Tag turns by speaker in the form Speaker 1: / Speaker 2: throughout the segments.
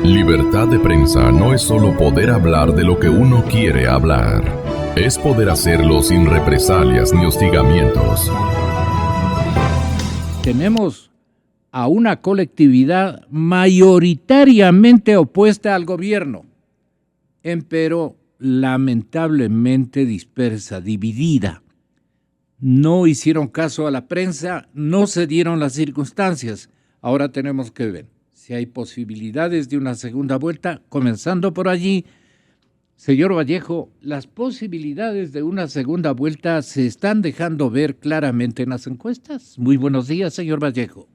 Speaker 1: Libertad de prensa no es solo poder hablar de lo que uno quiere hablar. Es poder hacerlo sin represalias ni hostigamientos.
Speaker 2: Tenemos a una colectividad mayoritariamente opuesta al gobierno, pero lamentablemente dispersa, dividida. No hicieron caso a la prensa, no se dieron las circunstancias. Ahora tenemos que ver si hay posibilidades de una segunda vuelta, comenzando por allí. Señor Vallejo, las posibilidades de una segunda vuelta se están dejando ver claramente en las encuestas. Muy buenos días, señor Vallejo.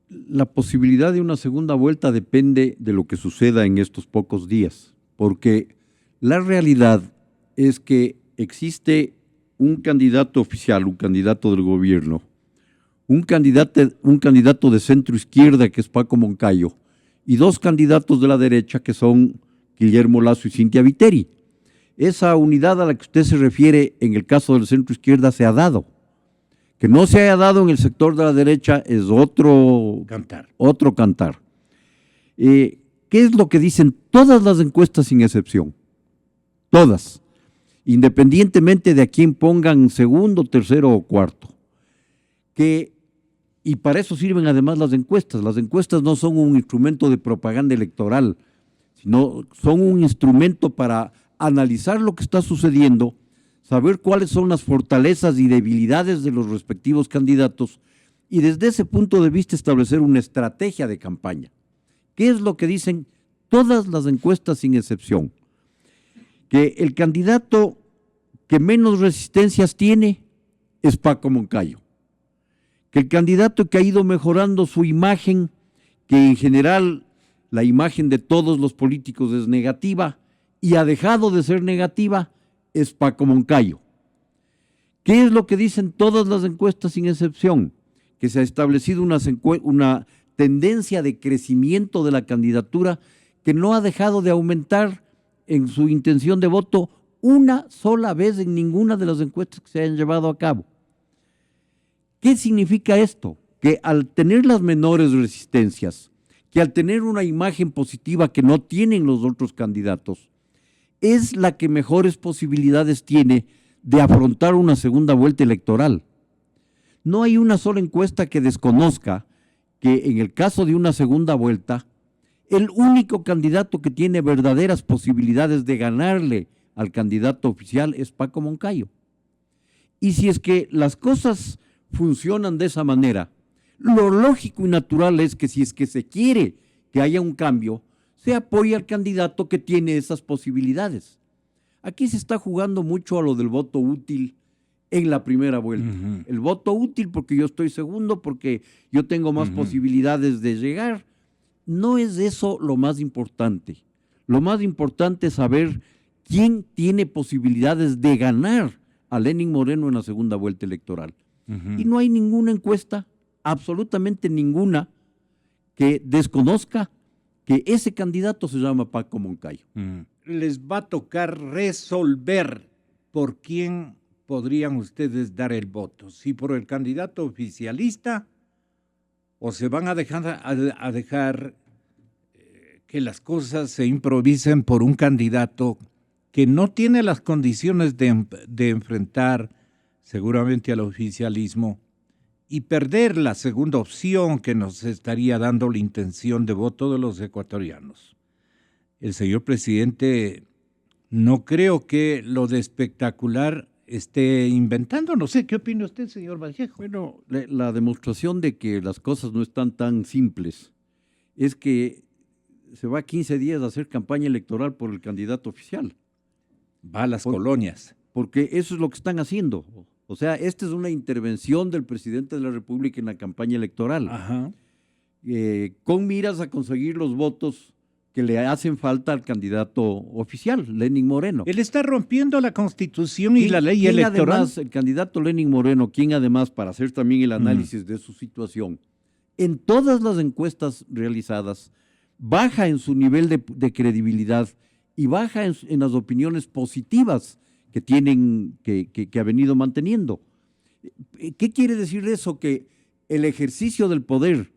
Speaker 3: La posibilidad de una segunda vuelta depende de lo que suceda en estos pocos días, porque la realidad es que existe un candidato oficial, un candidato del gobierno, un candidato de centro izquierda que es Paco Moncayo y dos candidatos de la derecha que son Guillermo Lasso y Cintia Viteri. Esa unidad a la que usted se refiere en el caso del centro izquierda se ha dado. Que no se haya dado en el sector de la derecha es otro cantar. ¿Qué es lo que dicen todas las encuestas sin excepción? Todas. Independientemente de a quién pongan segundo, tercero o cuarto. Y para eso sirven además las encuestas. Las encuestas no son un instrumento de propaganda electoral, sino son un instrumento para analizar lo que está sucediendo, saber cuáles son las fortalezas y debilidades de los respectivos candidatos y desde ese punto de vista establecer una estrategia de campaña. ¿Qué es lo que dicen todas las encuestas sin excepción? Que el candidato que menos resistencias tiene es Paco Moncayo. Que el candidato que ha ido mejorando su imagen, que en general la imagen de todos los políticos es negativa y ha dejado de ser negativa, es Paco Moncayo. ¿Qué es lo que dicen todas las encuestas sin excepción? Que se ha establecido una tendencia de crecimiento de la candidatura que no ha dejado de aumentar en su intención de voto una sola vez en ninguna de las encuestas que se hayan llevado a cabo. ¿Qué significa esto? Que al tener las menores resistencias, que al tener una imagen positiva que no tienen los otros candidatos, es la que mejores posibilidades tiene de afrontar una segunda vuelta electoral. No hay una sola encuesta que desconozca que en el caso de una segunda vuelta, el único candidato que tiene verdaderas posibilidades de ganarle al candidato oficial es Paco Moncayo. Y si es que las cosas funcionan de esa manera, lo lógico y natural es que si es que se quiere que haya un cambio, se apoya al candidato que tiene esas posibilidades. Aquí se está jugando mucho a lo del voto útil en la primera vuelta. El voto útil porque yo estoy segundo, porque yo tengo más posibilidades de llegar. No es eso lo más importante. Lo más importante es saber quién tiene posibilidades de ganar a Lenín Moreno en la segunda vuelta electoral. Y no hay ninguna encuesta, absolutamente ninguna, que desconozca que ese candidato se llama Paco Moncayo.
Speaker 2: Les va a tocar resolver por quién podrían ustedes dar el voto, si por el candidato oficialista o se van a dejar que las cosas se improvisen por un candidato que no tiene las condiciones de enfrentar seguramente al oficialismo y perder la segunda opción que nos estaría dando la intención de voto de los ecuatorianos. El señor presidente no creo que lo de espectacular esté inventando. No sé, ¿qué opina usted, señor Vallejo?
Speaker 3: Bueno, la demostración de que las cosas no están tan simples es que se va 15 días a hacer campaña electoral por el candidato oficial.
Speaker 2: Va a las colonias.
Speaker 3: Porque eso es lo que están haciendo. O sea, esta es una intervención del presidente de la República en la campaña electoral. Con miras a conseguir los votos que le hacen falta al candidato oficial, Lenín Moreno.
Speaker 2: Él está rompiendo la Constitución y la ley electoral.
Speaker 3: Además, el candidato Lenín Moreno, quien además, para hacer también el análisis de su situación, en todas las encuestas realizadas, baja en su nivel de credibilidad y baja en las opiniones positivas que tienen, que ha venido manteniendo. ¿Qué quiere decir eso? Que el ejercicio del poder,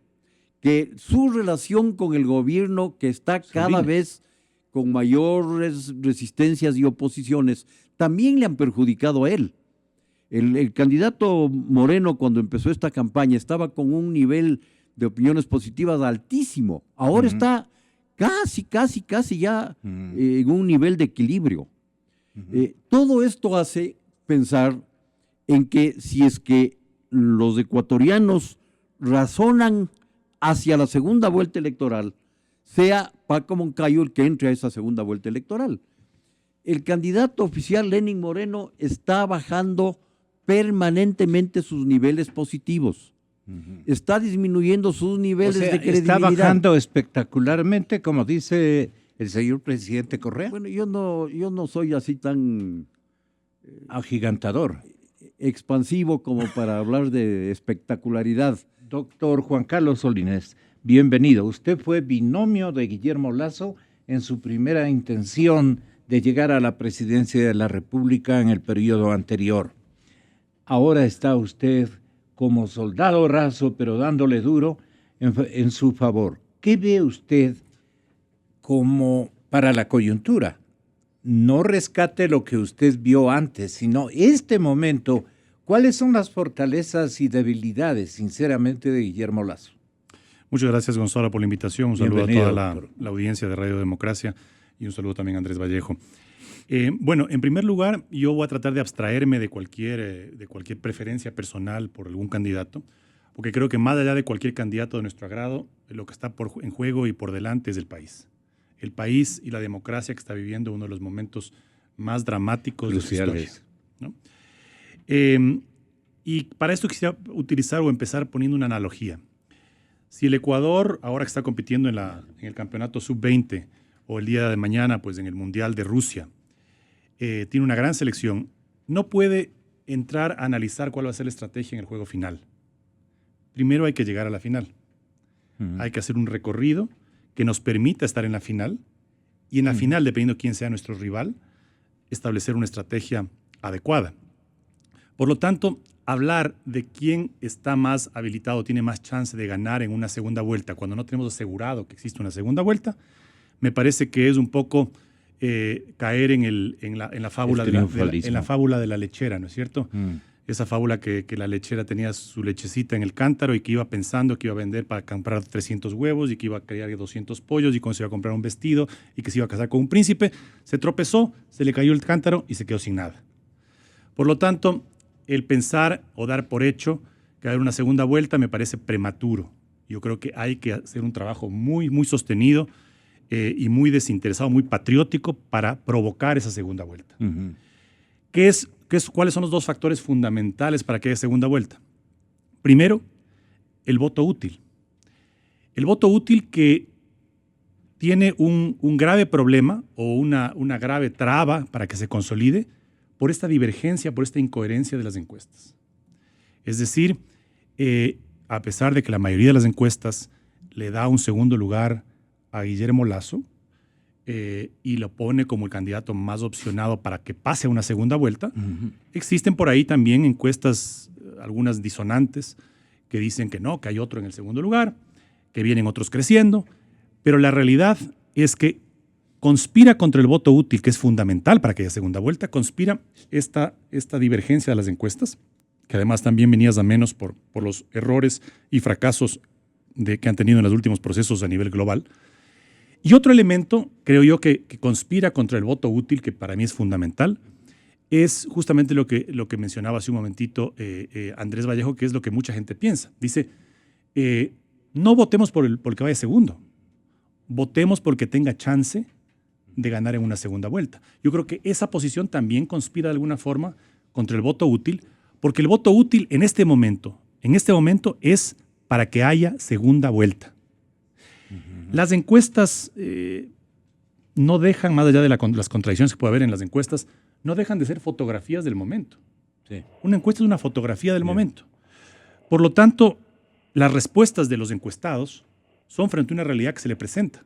Speaker 3: que su relación con el gobierno, que está cada vez con mayores resistencias y oposiciones, también le han perjudicado a él. El candidato Moreno, cuando empezó esta campaña, estaba con un nivel de opiniones positivas altísimo. Ahora está casi ya en un nivel de equilibrio. Todo esto hace pensar en que si es que los ecuatorianos razonan hacia la segunda vuelta electoral, sea Paco Moncayo el que entre a esa segunda vuelta electoral. El candidato oficial Lenín Moreno está bajando permanentemente sus niveles positivos. Está disminuyendo sus niveles de credibilidad.
Speaker 2: Está bajando espectacularmente, como dice el señor presidente Correa.
Speaker 3: Bueno, yo no soy así tan
Speaker 2: agigantador,
Speaker 3: expansivo como para hablar de espectacularidad.
Speaker 2: Doctor Juan Carlos Solinés, bienvenido. Usted fue binomio de Guillermo Lasso en su primera intención de llegar a la presidencia de la República en el periodo anterior. Ahora está usted como soldado raso, pero dándole duro en su favor. ¿Qué ve usted como para la coyuntura? No rescate lo que usted vio antes, sino este momento. ¿Cuáles son las fortalezas y debilidades, sinceramente, de Guillermo Lasso?
Speaker 4: Muchas gracias, Gonzalo, por la invitación. Un saludo a toda la audiencia de Radio Democracia y un saludo también a Andrés Vallejo. Bueno, en primer lugar, yo voy a tratar de abstraerme de cualquier preferencia personal por algún candidato, porque creo que más allá de cualquier candidato de nuestro agrado, lo que está en juego y por delante es el país. El país y la democracia que está viviendo uno de los momentos más dramáticos
Speaker 2: cruciales
Speaker 4: de su historia, ¿no? Y para esto quisiera utilizar o empezar poniendo una analogía. Si el Ecuador, ahora que está compitiendo en el campeonato sub-20 o el día de mañana pues en el Mundial de Rusia, tiene una gran selección, no puede entrar a analizar cuál va a ser la estrategia en el juego final. Primero hay que llegar a la final. Hay que hacer un recorrido que nos permita estar en la final y en la final, dependiendo de quién sea nuestro rival, establecer una estrategia adecuada. Por lo tanto, hablar de quién está más habilitado, tiene más chance de ganar en una segunda vuelta, cuando no tenemos asegurado que existe una segunda vuelta, me parece que es un poco caer en la fábula de la lechera, ¿no es cierto? Esa fábula que la lechera tenía su lechecita en el cántaro y que iba pensando que iba a vender para comprar 300 huevos y que iba a criar 200 pollos y que se iba a comprar un vestido y que se iba a casar con un príncipe. Se tropezó, se le cayó el cántaro y se quedó sin nada. Por lo tanto, el pensar o dar por hecho que va a haber una segunda vuelta me parece prematuro. Yo creo que hay que hacer un trabajo muy, muy sostenido y muy desinteresado, muy patriótico para provocar esa segunda vuelta. ¿Cuáles son los dos factores fundamentales para que haya segunda vuelta? Primero, el voto útil. El voto útil que tiene un grave problema o una grave traba para que se consolide por esta divergencia, por esta incoherencia de las encuestas. Es decir, a pesar de que la mayoría de las encuestas le da un segundo lugar a Guillermo Lasso y lo pone como el candidato más opcionado para que pase a una segunda vuelta, existen por ahí también encuestas, algunas disonantes, que dicen que no, que hay otro en el segundo lugar, que vienen otros creciendo, pero la realidad es que conspira contra el voto útil, que es fundamental para que haya segunda vuelta, conspira esta divergencia de las encuestas, que además también venidas a menos por los errores y fracasos que han tenido en los últimos procesos a nivel global. Y otro elemento, creo yo, que conspira contra el voto útil, que para mí es fundamental, es justamente lo que mencionaba hace un momentito Andrés Vallejo, que es lo que mucha gente piensa. Dice, no votemos por el que vaya segundo, votemos porque tenga chance de ganar en una segunda vuelta. Yo creo que esa posición también conspira de alguna forma contra el voto útil, porque el voto útil en este momento es para que haya segunda vuelta. Las encuestas no dejan, más allá de las contradicciones que puede haber en las encuestas, no dejan de ser fotografías del momento. Sí. Una encuesta es una fotografía del momento. Por lo tanto, las respuestas de los encuestados son frente a una realidad que se le presenta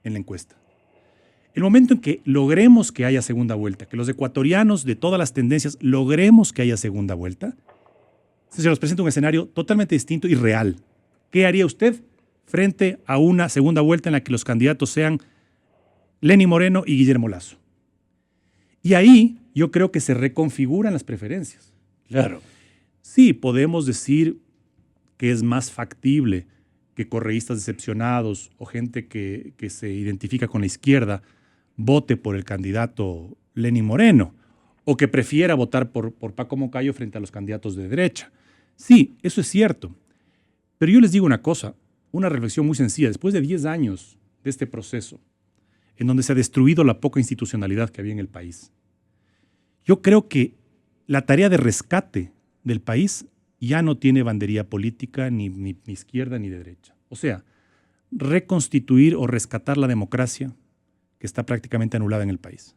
Speaker 4: en la encuesta. El momento en que logremos que haya segunda vuelta, que los ecuatorianos de todas las tendencias logremos que haya segunda vuelta, se nos presenta un escenario totalmente distinto y real. ¿Qué haría usted frente a una segunda vuelta en la que los candidatos sean Lenín Moreno y Guillermo Lasso. Y ahí yo creo que se reconfiguran las preferencias.
Speaker 2: Claro.
Speaker 4: Sí, podemos decir que es más factible que correístas decepcionados o gente que se identifica con la izquierda vote por el candidato Lenín Moreno o que prefiera votar por Paco Moncayo frente a los candidatos de derecha. Sí, eso es cierto. Pero yo les digo una cosa, una reflexión muy sencilla. Después de 10 años de este proceso, en donde se ha destruido la poca institucionalidad que había en el país, yo creo que la tarea de rescate del país ya no tiene bandería política ni izquierda ni de derecha. O sea, reconstituir o rescatar la democracia que está prácticamente anulada en el país.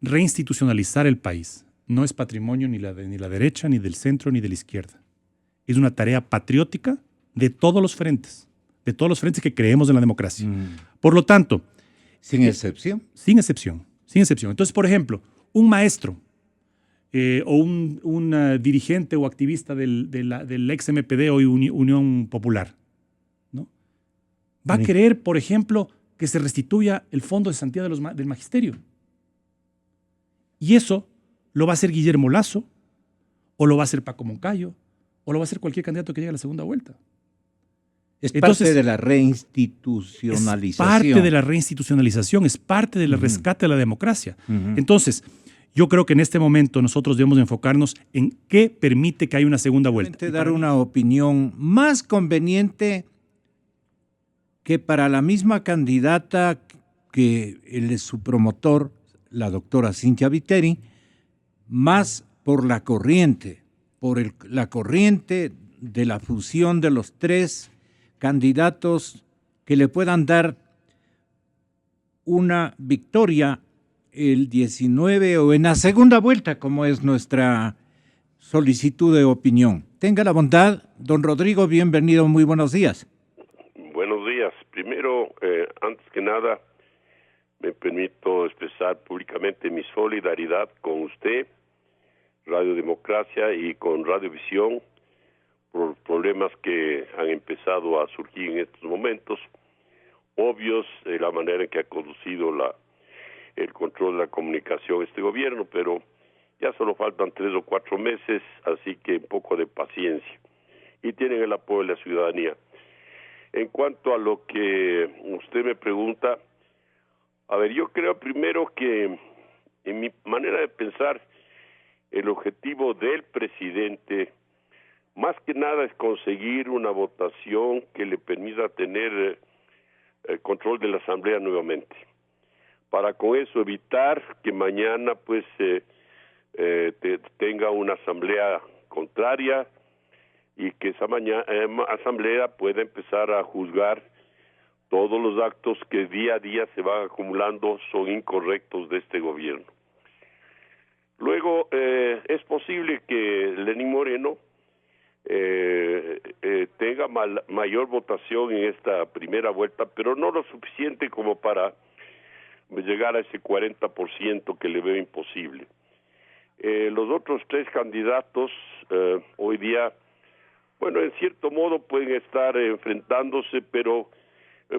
Speaker 4: Reinstitucionalizar el país no es patrimonio ni la derecha, ni del centro, ni de la izquierda. Es una tarea patriótica de todos los frentes que creemos en la democracia. Por lo tanto,
Speaker 2: ¿Sin excepción?
Speaker 4: Sin excepción. Entonces, por ejemplo, un maestro o un dirigente o activista del ex MPD o Unión Popular, ¿no? Va a querer, por ejemplo, que se restituya el fondo de cesantía del magisterio. Y eso lo va a hacer Guillermo Lasso, o lo va a hacer Paco Moncayo, o lo va a hacer cualquier candidato que llegue a la segunda vuelta.
Speaker 2: Es parte de la reinstitucionalización.
Speaker 4: Es parte de la reinstitucionalización, es parte del rescate de la democracia. Entonces, yo creo que en este momento nosotros debemos enfocarnos en qué permite que haya una segunda vuelta.
Speaker 2: Dar una opinión más conveniente que para la misma candidata que él es su promotor, la doctora Cynthia Viteri, más por la corriente de la fusión de los tres candidatos que le puedan dar una victoria el 19 o en la segunda vuelta, como es nuestra solicitud de opinión. Tenga la bondad, don Rodrigo, bienvenido, muy buenos días.
Speaker 5: Buenos días. Primero, antes que nada, me permito expresar públicamente mi solidaridad con usted, Radio Democracia, y con Radiovisión por problemas que han empezado a surgir en estos momentos, obvios de la manera en que ha conducido el control de la comunicación este gobierno, pero ya solo faltan 3 o 4 meses, así que un poco de paciencia. Y tienen el apoyo de la ciudadanía. En cuanto a lo que usted me pregunta, a ver, yo creo primero que, en mi manera de pensar, el objetivo del presidente, más que nada, es conseguir una votación que le permita tener el control de la Asamblea nuevamente, para con eso evitar que mañana pues tenga una Asamblea contraria y que esa Asamblea pueda empezar a juzgar todos los actos que día a día se van acumulando son incorrectos de este gobierno. Luego, es posible que Lenín Moreno tenga mayor votación en esta primera vuelta, pero no lo suficiente como para llegar a ese 40% que le veo imposible. Los otros 3 candidatos hoy día, bueno, en cierto modo pueden estar enfrentándose, pero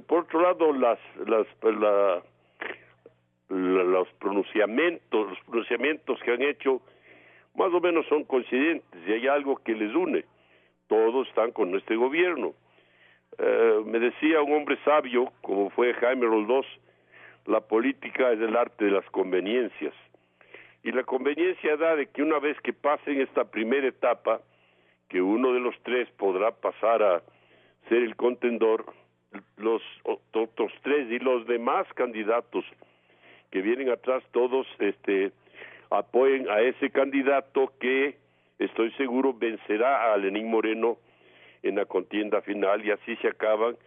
Speaker 5: por otro lado los pronunciamientos que han hecho más o menos son coincidentes y hay algo que les une. Todos están con este gobierno. Me decía un hombre sabio, como fue Jaime Roldós, la política es el arte de las conveniencias. Y la conveniencia da de que una vez que pasen esta primera etapa, que uno de los 3 podrá pasar a ser el contendor, los otros 3 y los demás candidatos que vienen atrás, todos apoyen a ese candidato que, estoy seguro, vencerá a Lenín Moreno en la contienda final, y así se acaban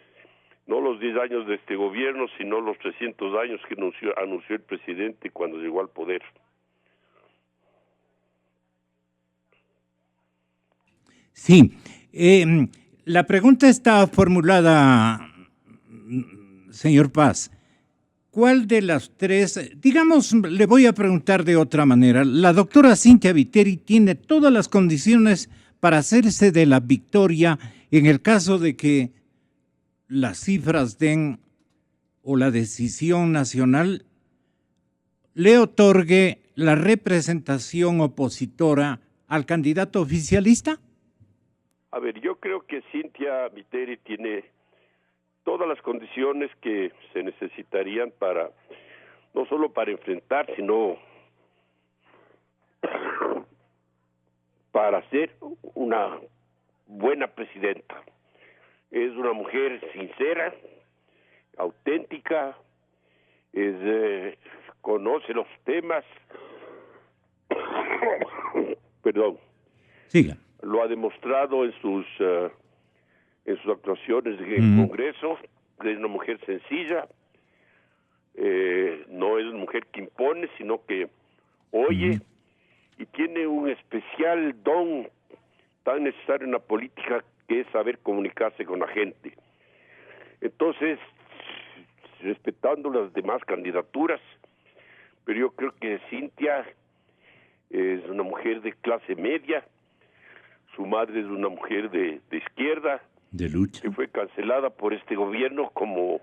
Speaker 5: no los 10 años de este gobierno, sino los 300 años que anunció el presidente cuando llegó al poder.
Speaker 2: Sí, la pregunta está formulada, señor Paz. ¿Cuál de las 3, digamos, le voy a preguntar de otra manera, la doctora Cynthia Viteri tiene todas las condiciones para hacerse de la victoria en el caso de que las cifras den o la decisión nacional le otorgue la representación opositora al candidato oficialista?
Speaker 5: A ver, yo creo que Cintia Viteri tiene todas las condiciones que se necesitarían para, no solo para enfrentar, sino para ser una buena presidenta. Es una mujer sincera, auténtica, conoce los temas, perdón,
Speaker 2: Siga.
Speaker 5: lo ha demostrado en sus actuaciones en el Congreso. Es una mujer sencilla, no es una mujer que impone, sino que oye, y tiene un especial don tan necesario en la política, que es saber comunicarse con la gente. Entonces, respetando las demás candidaturas, pero yo creo que Cintia es una mujer de clase media, su madre es una mujer de izquierda,
Speaker 2: De lucha.
Speaker 5: que fue cancelada por este gobierno como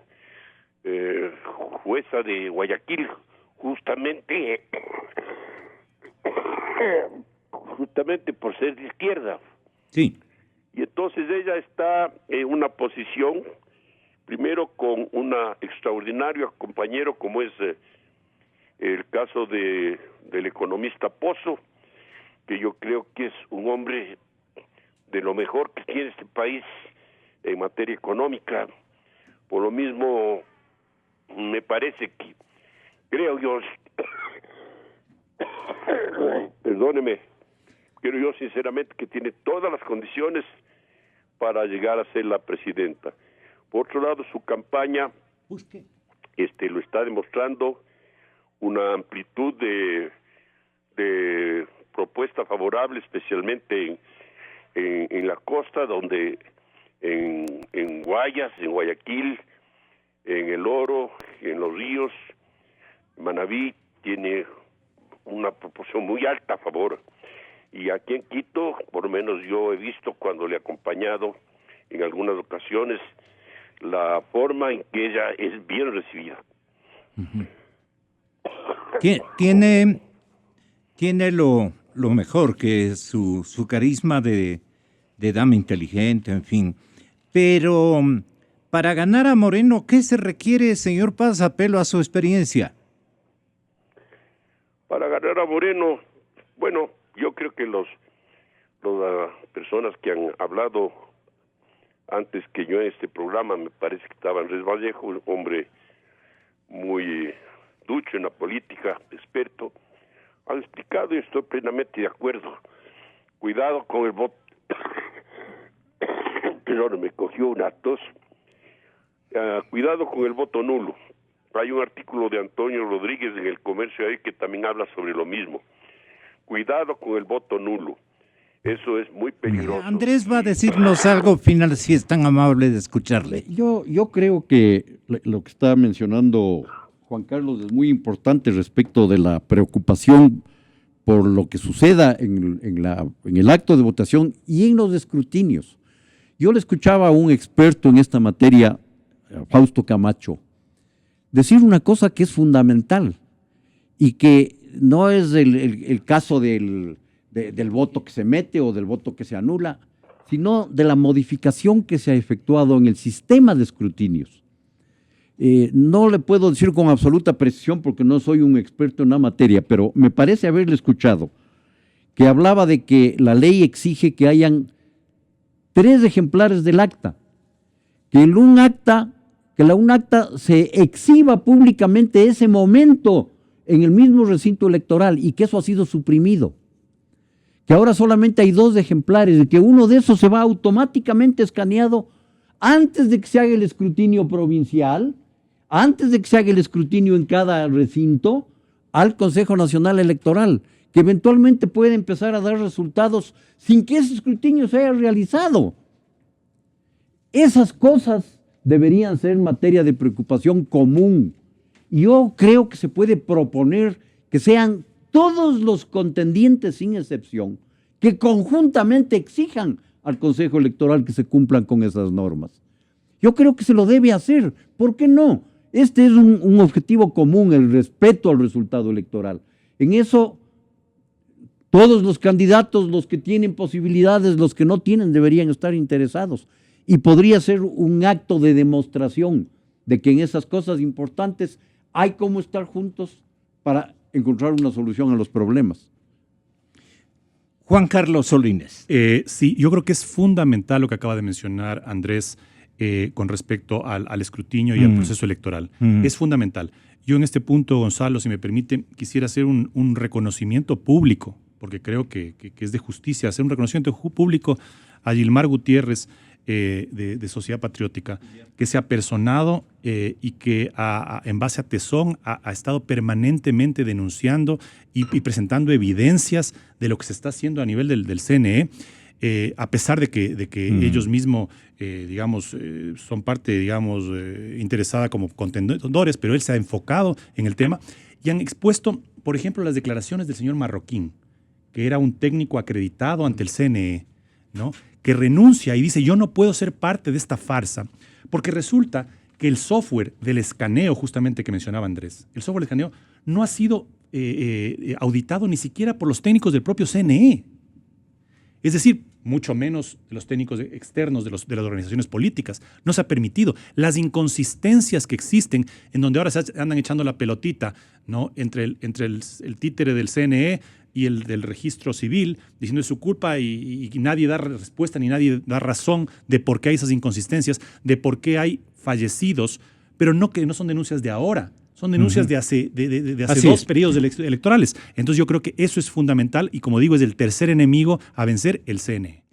Speaker 5: jueza de Guayaquil, justamente por ser de izquierda.
Speaker 2: Sí.
Speaker 5: Y entonces ella está en una posición, primero con un extraordinario compañero como es el caso del economista Pozo, que yo creo que es un hombre de lo mejor que tiene este país en materia económica. Por lo mismo, me parece que, creo yo, perdóneme, creo yo sinceramente que tiene todas las condiciones para llegar a ser la presidenta. Por otro lado, su campaña lo está demostrando, una amplitud de propuesta favorable, especialmente en la costa, donde en Guayas, en Guayaquil, en El Oro, en Los Ríos, Manabí, tiene una proporción muy alta a favor. Y aquí en Quito, por lo menos yo he visto cuando le he acompañado en algunas ocasiones, la forma en que ella es bien recibida.
Speaker 2: Tiene lo mejor, que es su carisma de dama inteligente, en fin. Pero para ganar a Moreno, ¿qué se requiere, señor Paz, apelo a su experiencia?
Speaker 5: Para ganar a Moreno, bueno, yo creo que las personas que han hablado antes que yo en este programa, me parece que estaba Andrés Vallejo, un hombre muy ducho en la política, experto, han explicado y estoy plenamente de acuerdo. Cuidado con el voto. Perdón, me cogió una tos. Cuidado con el voto nulo. Hay un artículo de Antonio Rodríguez en El Comercio ahí que también habla sobre lo mismo. Cuidado con el voto nulo. Eso es muy peligroso.
Speaker 2: Andrés va a decirnos algo final, si es tan amable de escucharle.
Speaker 3: Yo creo que lo que está mencionando Juan Carlos es muy importante respecto de la preocupación por lo que suceda en el acto de votación y en los escrutinios. Yo le escuchaba a un experto en esta materia, Fausto Camacho, decir una cosa que es fundamental y que no es el caso del voto que se mete o del voto que se anula, sino de la modificación que se ha efectuado en el sistema de escrutinios. No le puedo decir con absoluta precisión porque no soy un experto en la materia, pero me parece haberle escuchado que hablaba de que la ley exige que hayan 3 ejemplares del acta, que un acta se exhiba públicamente ese momento en el mismo recinto electoral y que eso ha sido suprimido, que ahora solamente hay 2 ejemplares y que uno de esos se va automáticamente escaneado antes de que se haga el escrutinio provincial, antes de que se haga el escrutinio en cada recinto, al Consejo Nacional Electoral, que eventualmente puede empezar a dar resultados sin que ese escrutinio se haya realizado. Esas cosas deberían ser materia de preocupación común. Yo creo que se puede proponer que sean todos los contendientes sin excepción, que conjuntamente exijan al Consejo Electoral que se cumplan con esas normas. Yo creo que se lo debe hacer. ¿Por qué no? Este es un objetivo común, el respeto al resultado electoral. En eso, todos los candidatos, los que tienen posibilidades, los que no tienen, deberían estar interesados. Y podría ser un acto de demostración de que en esas cosas importantes hay cómo estar juntos para encontrar una solución a los problemas.
Speaker 2: Juan Carlos Solínez.
Speaker 4: Sí, yo creo que es fundamental lo que acaba de mencionar Andrés con respecto al escrutinio y al proceso electoral. Es fundamental. Yo en este punto, Gonzalo, si me permite, quisiera hacer un reconocimiento público, porque creo que es de justicia hacer un reconocimiento público a Gilmar Gutiérrez de Sociedad Patriótica, que se ha personado y que en base a tesón ha estado permanentemente denunciando y presentando evidencias de lo que se está haciendo a nivel del CNE, a pesar de que ellos mismos, son parte, interesada como contendores, pero él se ha enfocado en el tema y han expuesto, por ejemplo, las declaraciones del señor Marroquín, que era un técnico acreditado ante el CNE, ¿no?, que renuncia y dice: yo no puedo ser parte de esta farsa, porque resulta que el software del escaneo, justamente que mencionaba Andrés, el software del escaneo no ha sido auditado ni siquiera por los técnicos del propio CNE. Es decir, mucho menos los técnicos externos de las organizaciones políticas. No se ha permitido. Las inconsistencias que existen, en donde ahora se andan echando la pelotita, ¿no?, entre el títere del CNE y el del registro civil, diciendo es su culpa y nadie da respuesta ni nadie da razón de por qué hay esas inconsistencias, de por qué hay fallecidos, pero no que no son denuncias de ahora, son denuncias de hace dos periodos electorales. Entonces yo creo que eso es fundamental y, como digo, es el tercer enemigo a vencer, el CNE.